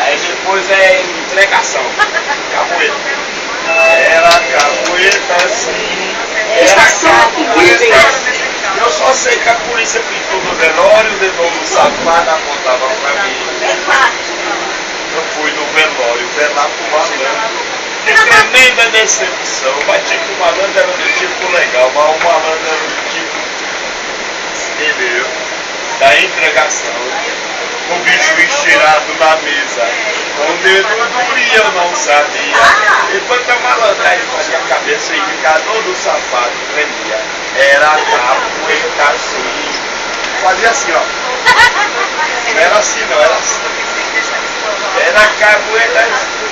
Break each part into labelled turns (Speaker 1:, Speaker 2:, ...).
Speaker 1: Aí depois é entregação. Capoeira. Era capoeira assim. Era capoeira. Eu só sei que a polícia pintou no velório, levou no safado, apontava pra mim. Eu fui no velório, velar pro malandro. Que tremenda decepção. Mas tipo, o malandro era do tipo legal, mas o malandro era do tipo. Entendeu? Da entregação. O bicho estirado na mesa. Com o dedo duro e eu não sabia. Enquanto a malandragem fazia a cabeça e ficava todo safado, tremia. Era capoeira assim. Fazia assim, ó. Não era assim, não, era assim. Era capoeira assim.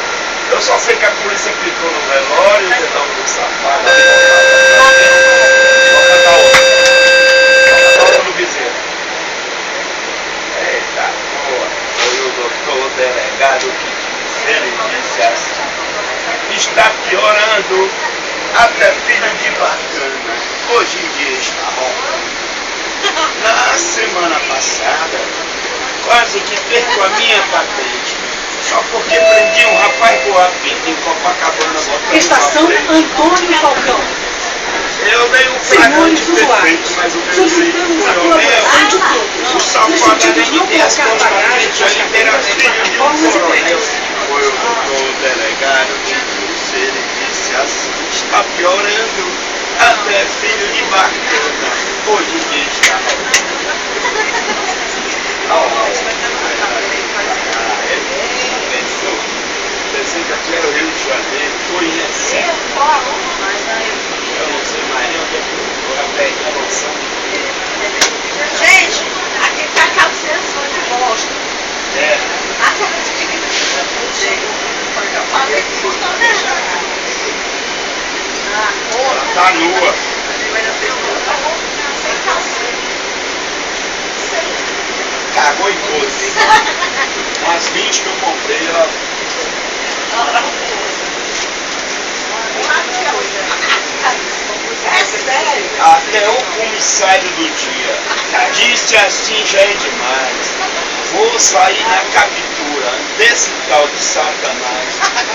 Speaker 1: Eu só sei que a polícia ficou no velório, o dedão do safado, vou cantar outra. Vou cantar outra no bezerro. Eita, boa. Foi o doutor delegado que disse, ele disse assim, está piorando, até filho de bacana, hoje em dia está roubando. Na semana passada, quase que perco a minha patente, só porque prendi um rapaz com a pinta em Copacabana botando
Speaker 2: Estação Antônio Falcão.
Speaker 1: Eu dei um flagrante perfeito, mas o meu juiz foi honesto. O safado além de ter as costas frente, ainda era filho de um coronel. Foi o doutor delegado que disse, ele disse assim, está piorando, até filho de bacana, hoje em dia está pensei que aqui era o Rio de Janeiro, foi em Recife. Eu não sei mais nem onde é que eu vou perder a noção.
Speaker 3: Gente, aqui tá a sensor de bosta.
Speaker 1: É. Ela tá nua. Cagou em todas. As 20 que eu comprei, ela...
Speaker 3: É sério?
Speaker 1: Até o comissário do dia disse assim, já é demais. Vou sair na captura desse tal de Satanás.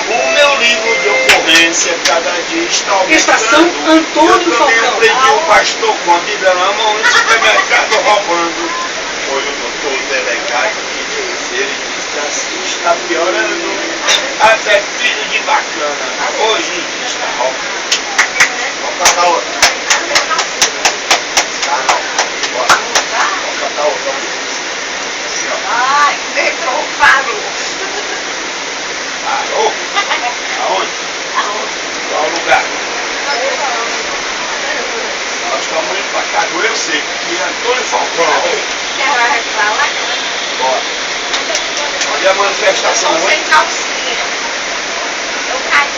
Speaker 1: O meu livro de ocorrência cada dia está aumentando.
Speaker 2: Estação Antônio
Speaker 1: Eu também
Speaker 2: Falcão.
Speaker 1: aprendi o pastor com a Bíblia na mão no supermercado roubando. Foi o doutor delegado que disse, ele disse assim, está piorando, até filho de bacana, hoje em dia está roubando. Vamos cantar outra. Tá não, bora. Vamos cantar outra. Assim, ó.
Speaker 3: Ai, metrô parou.
Speaker 1: Parou? Aonde? Qual lugar? Nós estamos indo para cá do Eu Sei, que é Antônio Falcão. Bora. Onde é a manifestação hoje?
Speaker 3: Sem calcinha. Eu caí.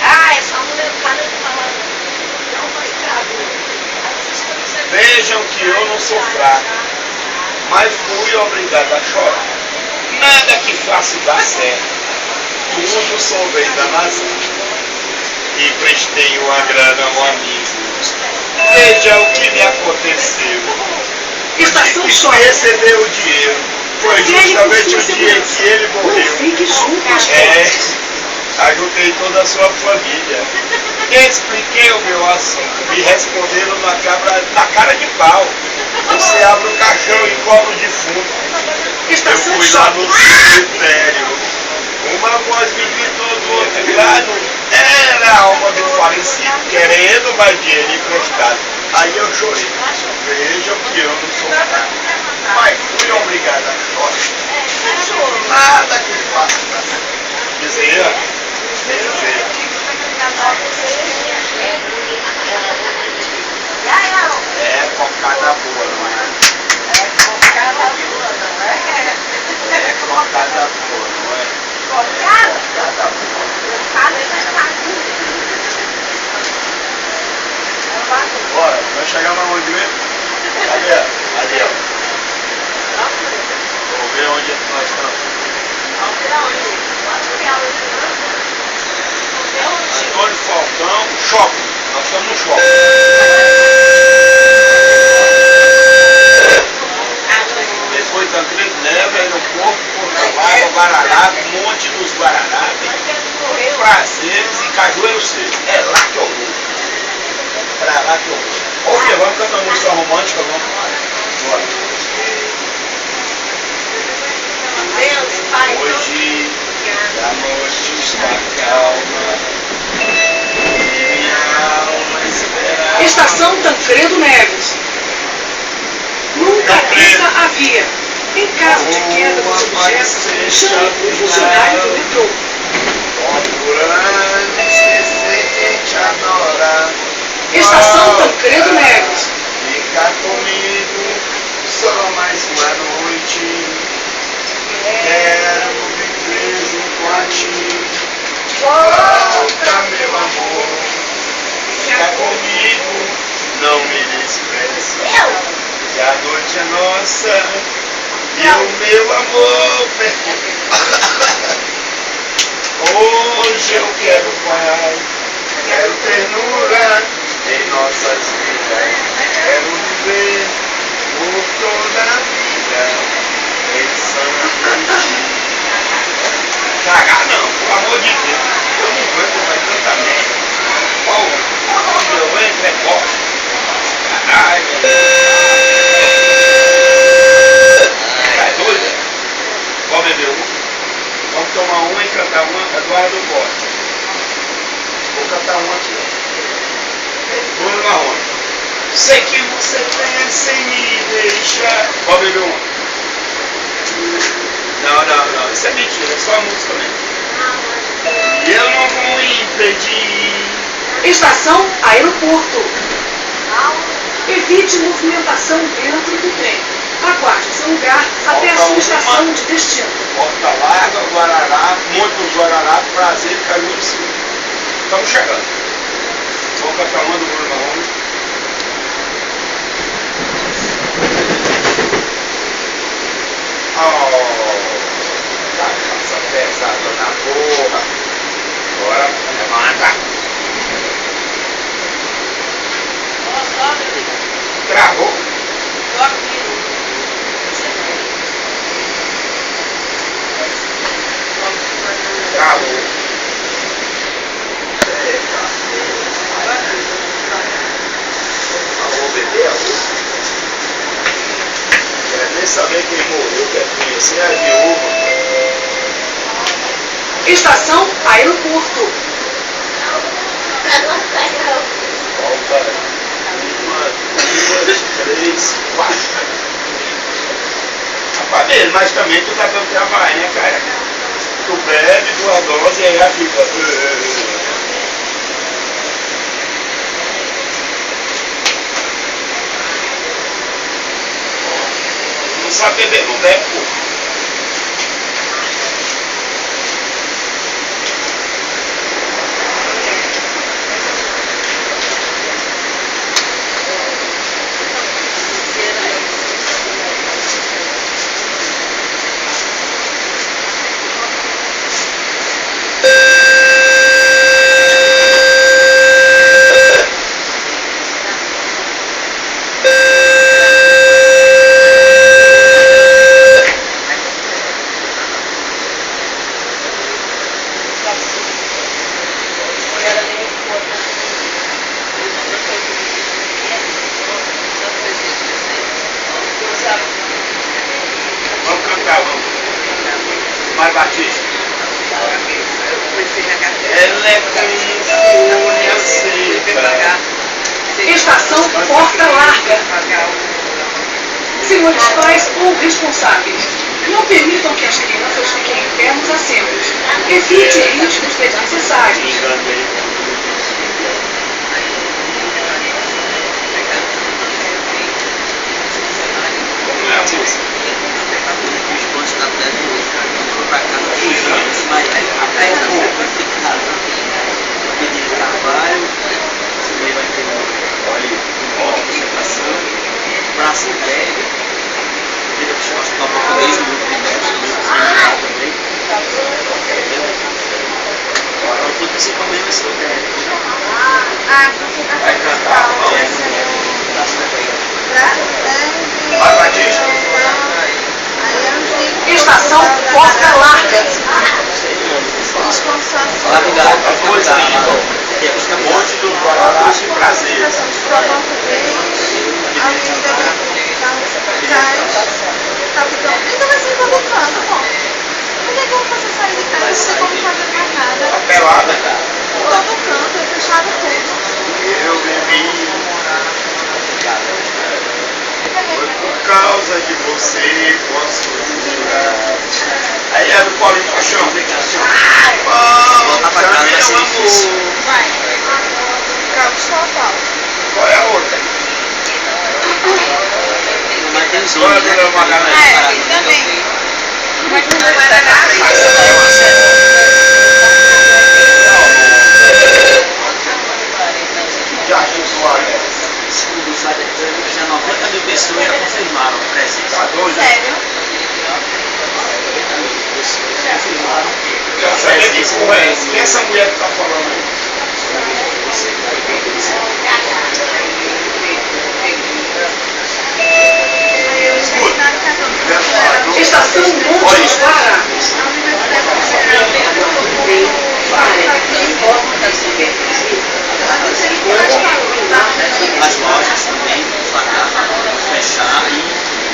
Speaker 3: Ah, essa mulher cara de falar. Não vai ficar.
Speaker 1: Vejam que eu não sou fraco, mas fui obrigado a chorar. Nada que faça dar certo. Tudo sou bem da nação. E prestei uma grana a um amigo. Veja o que me aconteceu.
Speaker 2: Estação
Speaker 1: E
Speaker 2: Shopping.
Speaker 1: recebeu o dinheiro. Foi justamente o dia que ele morreu.
Speaker 2: Fique junto às
Speaker 1: É, ajudei toda a sua família. Expliquei o meu assunto. Me responderam na cara de pau. Você abre o caixão e cola o defunto. Eu
Speaker 2: Estação
Speaker 1: fui lá
Speaker 2: Shopping.
Speaker 1: no cemitério. Uma voz me gritou do outro lado. Era a alma do falecido, querendo mais dinheiro emprestado. Aí eu chorei. Vejam que eu não sou fraco, mas fui obrigado a chorar. Nada que faça. Bezerra. Bezerra. É cocada boa, não é? É cocada boa, não é? Cocada Bora, vai chegar na onde mesmo? Cadê? Ali, ó. Vamos ver onde é que nós estamos. Antônio Falcão, shopping. Nós estamos no shopping. Depois Tancredo Neves, aeroporto, Porto Alegre, Guararapes, Monte dos Guararapes, Prazeres e Cajueiro Seco. É lá que eu vou. Pra lá que eu vou. Ok, vamos cantar uma música romântica, vamos. Bora.
Speaker 3: Deus, Pai,
Speaker 1: Hoje a noite está calma, minha alma espera.
Speaker 2: Estação Tancredo Neves. Nunca havia. Em caso de queda dos objetos, chame um funcionário do metrô.
Speaker 1: Ambulante que te adora.
Speaker 2: Estação Tancredo Neves.
Speaker 1: Fica comigo só mais uma noite. Quero viver junto a ti. Volta, meu amor. Fica comigo, não me despreze. Que a noite é nossa e o meu amor hoje eu quero paz, quero ternura em nossas vidas. Quero viver por toda a vida pensando em ti. Cagar não, pelo amor de Deus. Eu não aguento mais tanta merda. Quando eu entro é bosta. Ai, meu Deus. Tá doido? Vamos beber uma? Vamos tomar uma e cantar uma. Eduardo Costa. Vou cantar uma aqui, ó. Bruno Marrone. Sei que você pensa em me deixar. Vamos beber uma? Não. Isso é mentira. É só a música mesmo. E eu não vou impedir.
Speaker 2: Estação Aeroporto. Evite movimentação dentro do trem. Aguarde seu lugar até a sua estação de destino.
Speaker 1: Porta Larga, Guararapes, Monte dos Guararapes, Prazer e Cajueiro Seco. Estamos chegando. Vamos cantar uma do Bruno Marrone. Tá essa pesada na porra. Bora, levanta. Travou. Travou. Vou beber a outra. Quer nem saber quem morreu, quer conhecer a viúva.
Speaker 2: Estação Aeroporto.
Speaker 1: Volta. 1, 2, 3, 4. Rapaz, mesmo, mas também tu tá dando trabalho, né, cara? Tu bebe 2 doses e aí já fica. Não sabe beber, não bebe, pô. Vamos cantar, vamos. Mário Batista. Ela é como folha seca.
Speaker 2: Estação Porta Larga. Senhores pais ou responsáveis, não permitam que as crianças fiquem em pé nos assentos. Evite ritmos desnecessários.
Speaker 1: Como é a música?
Speaker 4: Braço velho, vida que chama para português, muito também. Agora, o que você também vai ser o velho.
Speaker 3: Ah, concentração
Speaker 1: Vai cantar,
Speaker 3: musical.
Speaker 1: não.
Speaker 3: Esse é o...
Speaker 1: Vai, Batista.
Speaker 2: Estação Porta Larga.
Speaker 4: Lá do gato.
Speaker 1: Dois amigos.
Speaker 4: Que é buscar
Speaker 1: Monte do Guarará de Prazer.
Speaker 3: Então vai ser todo canto, bom. Por que eu posso sair de casa? Não sei como fazer mais nada.
Speaker 1: Tá pelada, cara.
Speaker 3: Todo canto, é fechado tudo.
Speaker 1: Eu bebi. Foi por causa de você, posso jurar. Aí é do Paulinho Paixão. Ai,
Speaker 4: Voltar pra casa vai ser difícil.
Speaker 3: Vai. Calma, só a pau.
Speaker 1: Qual é a outra?
Speaker 4: Mas tem os
Speaker 1: Qual é a
Speaker 4: homens, né?
Speaker 1: dona Magalhães?
Speaker 3: É, também. Vai comer Guaraná.
Speaker 1: Mas você tem uma Jardim Soares.
Speaker 4: Segundo o site, já 90 mil pessoas já confirmaram a presença.
Speaker 1: Tá doido?
Speaker 3: Sério?
Speaker 4: 90 mil pessoas confirmaram
Speaker 1: Quero saber que porra é essa? Quem é essa mulher que tá falando aí?
Speaker 2: Estação Monte dos Guará.
Speaker 4: As lojas também fechar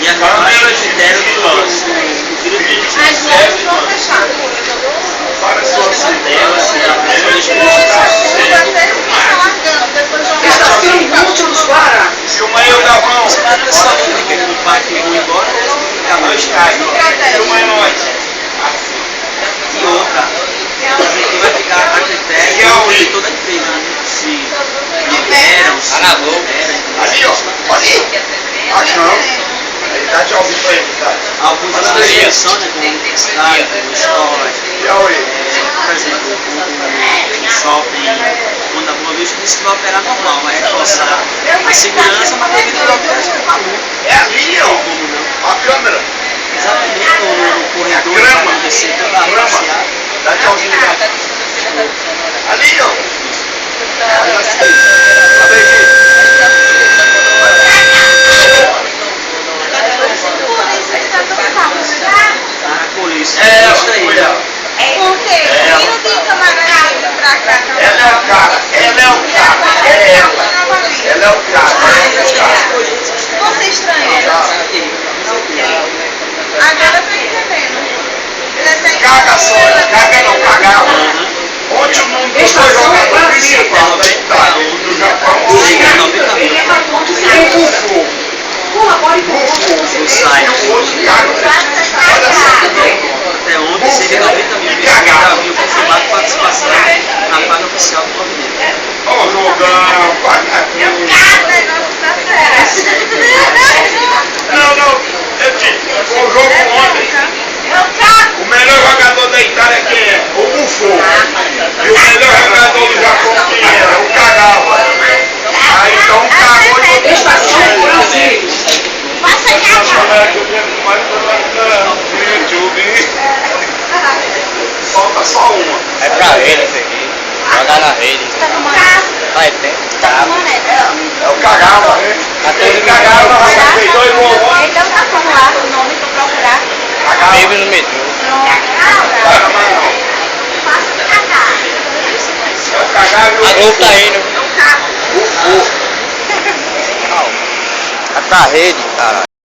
Speaker 4: e agora o critério do diretor.
Speaker 3: As lojas vão fechar.
Speaker 1: Para suas
Speaker 4: Delas e a pessoa
Speaker 2: Estação Monte dos Guará.
Speaker 1: Filma aí o Galvão.
Speaker 4: só que o pai que foi embora,
Speaker 1: Não Skype. Filma aí nós.
Speaker 4: e outra, também vai ficar a critério de toda a empresa, né? Se liberam, se não liberam.
Speaker 1: Ali, ó. Ali. Ali não. Aí dá tchauzinho pra ele, tá?
Speaker 4: Alguns associações, né, como universidade, como escolas,
Speaker 1: E aí?
Speaker 4: por exemplo, o shopping, quando a Boa Vista disse que vai operar normal, vai reforçar a segurança, mas devido à operação do maluco.
Speaker 1: É ali, ó. A câmera.
Speaker 4: Exatamente no corredor,
Speaker 1: A grama.
Speaker 4: vai acontecer toda a
Speaker 1: Grama.
Speaker 4: rapaziada.
Speaker 1: Dá tchauzinho pra ele. Ali, ó. Faz assim. Sabe aqui.
Speaker 4: Tá a polícia.
Speaker 1: É,
Speaker 4: Isso aí,
Speaker 1: mulher.
Speaker 3: Por quê? E não tem camarada pra cá?
Speaker 1: Ela é o cara. Ela é o cara. É ela. Ela é o cara. Ela é o cara.
Speaker 3: Você estranha. Agora eu tô entendendo.
Speaker 1: Caga só. Caga não, cagava. Ontem o mundo foi jogador principal da Itália, do Japão. E o Buffon.
Speaker 2: Colabore com
Speaker 4: No site.
Speaker 1: E o outro cara. Olha só.
Speaker 4: Até ontem, cerca de 90 mil pessoas já haviam confirmado participação na página oficial do movimento.
Speaker 1: Ó, Jogão, paga tudo. Não, não. Eu te. Foi o jogo ontem. O melhor jogador da Itália quem é? O Buffon. E o melhor jogador do Japão quem era? O Kagawa. Aí então cagou de outro
Speaker 2: Estação Brasil.
Speaker 1: no YouTube. Falta só uma.
Speaker 5: É pra rede isso aqui. Jogar na rede. Vai ter.
Speaker 1: É o Kagawa, né? Aquele Kagawa vai ter dois gols.
Speaker 3: Então tá como lá o nome pra procurar.
Speaker 1: Kagawa.
Speaker 5: Vive no metrô.
Speaker 1: Não, mas não. É o Kagawa e
Speaker 5: A
Speaker 1: o
Speaker 5: Globo tá indo.
Speaker 1: Buffon.
Speaker 5: Vai pra rede, cara.